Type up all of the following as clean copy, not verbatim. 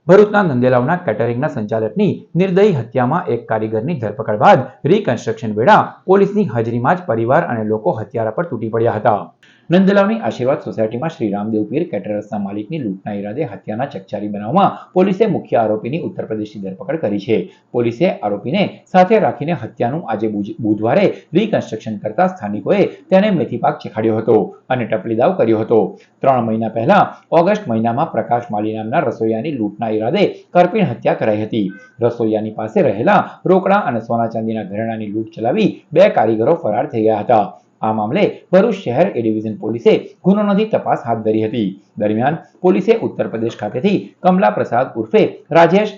ભરૂચના નંદેલાવના કેટરિંગના સંચાલકની નિર્દયી હત્યામાં એક કારીગરની ધરપકડ બાદ રીકન્સ્ટ્રક્શન વેળા પોલીસની હાજરીમાં જ પરિવાર અને લોકો હત્યારા પર તૂટી પડ્યા હતા। નંદેલાવની આશીર્વાદ સોસાયટીમાં શ્રી રામદેવ પીર કેટરર્સના માલિકની લૂંટના ઈરાદે હત્યાના ચકચારી બનાવમાં પોલીસે મુખ્ય આરોપીની ઉત્તર પ્રદેશની ધરપકડ કરી છે। પોલીસે આરોપીને સાથે રાખીને હત્યાનું આજે બુધવારે રીકન્સ્ટ્રક્શન કરતા સ્થાનિકોએ તેને મેથીપાક ચખાડ્યો હતો અને ટપલી દાવ કર્યો હતો। 3 મહિના પહેલા ઓગસ્ટ મહિનામાં પ્રકાશ માલી નામના રસોઈયાની લૂંટના ઈરાદે કરપીણ હત્યા કરાઈ હતી। રસોઈયાની પાસે રહેલા રોકડા અને સોના ચાંદીના ઘરેણાની લૂંટ ચલાવી 2 કારીગરો ફરાર થઈ ગયા હતા। આ મામલે ભરૂચ શહેર એ ડિવિઝન પોલીસે ગુનો નોંધી તપાસ હાથ ધરી હતી। દરમિયાન પોલીસે ઉત્તર પ્રદેશ ખાતેથી કમલા પ્રસાદ ઉર્ફે રાજેશ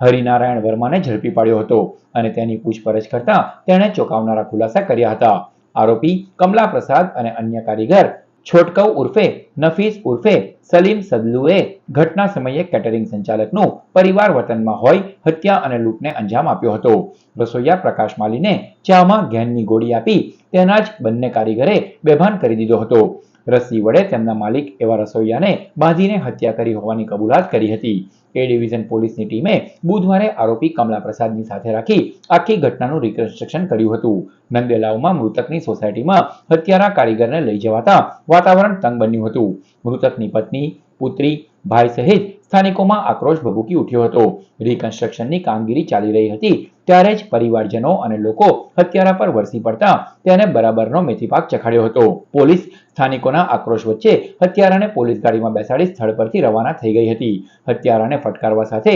હરિનારાયણ વર્માને ઝડપી પાડ્યો હતો અને તેની પૂછપરછ કરતા તેણે ચોંકાવનારા ખુલાસા કર્યા હતા। આરોપી કમલા પ્રસાદ અને અન્ય કારીગર છોટકવ ઉર્ફે નફીસ ઉર્ફે સલીમ સદલુએ ઘટના સમયે કેટરિંગ સંચાલકનું પરિવાર વતનમાં હોય હત્યા અને લૂંટને અંજામ આપ્યો હતો। રસોઈયા પ્રકાશ માલીને ચામાં ગેનની ગોળી આપી તેના જ બંને કારીગરે બેભાન કરી દીધો હતો। રસ્સી વડે તેમના માલિક એવા રસોઈયાને બાંધીને હત્યા કરી હોવાની કબૂલાત કરી હતી। એ ડિવિઝન પોલીસની ટીમે બુધવારે આરોપી કમલા પ્રસાદની સાથે રાખી આખી ઘટનાનું રિકન્સ્ટ્રક્શન કર્યું હતું। નંદેલાવમાં મૃતકની સોસાયટીમાં હત્યારા કારીગરને લઈ જવાતા વાતાવરણ તંગ બન્યું હતું। મૃતકની પત્ની, પુત્રી, ભાઈ સહિત સ્થાનિકોમાં આક્રોશ ભભૂકી ઉઠ્યો હતો। રિકન્સ્ટ્રક્શનની કામગીરી ચાલી રહી હતી ત્યારે જ પરિવારજનો અને લોકો હત્યારા પર વરસી પડતા તેને બરાબરનો મેથીપાક ચખાડ્યો હતો। પોલીસ સ્થાનિકોના આક્રોશ વચ્ચે હત્યારાને પોલીસ ગાડીમાં બેસાડી સ્થળ પરથી રવાના થઈ ગઈ હતી। હત્યારાને ફટકારવા સાથે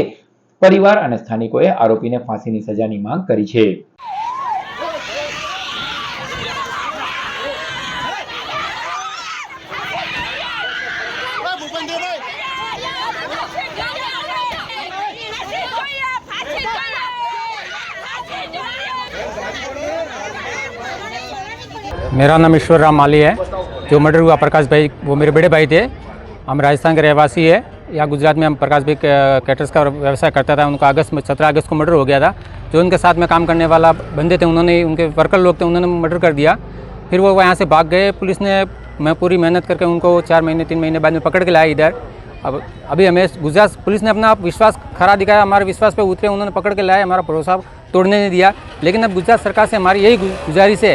પરિવાર અને સ્થાનિકોએ આરોપીને ફાંસીની સજાની માંગ કરી છે। मेरा नाम ईश्वर राम माली है। जो मर्डर हुआ प्रकाश भाई, वो मेरे बड़े भाई थे। हम राजस्थान के रहवासी है। यहाँ गुजरात में हम प्रकाश भाई कैटर्स का व्यवसाय करता था। उनका 17 अगस्त को मर्डर हो गया था। जो उनके साथ में काम करने वाला बंदे थे, उन्होंने, उनके वर्कर लोग थे, उन्होंने मर्डर कर दिया। फिर वो यहाँ से भाग गए। पुलिस ने मैं पूरी मेहनत करके उनको 4 महीने 3 महीने बाद में पकड़ के लाया इधर। अब अभी हमें गुजरात पुलिस ने अपना विश्वास खरा दिखाया, हमारे विश्वास पे उतरे, उन्होंने पकड़ के लाया, हमारा भरोसा तोड़ने नहीं दिया। लेकिन अब गुजरात सरकार से हमारी यही गुजारिश है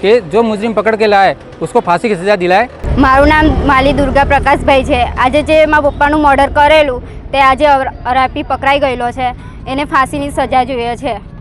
कि जो मुजरिम पकड़ के लाए उसको फांसी की सजा दिलाए। मारू नाम माली दुर्गा प्रकाश भाई है। आज जे मारा पप्पाનું મર્ડર કરેલું તે આજે આરોપી પકડાઈ ગયેલો છે, એને ફાંસીની સજા જોઈએ છે।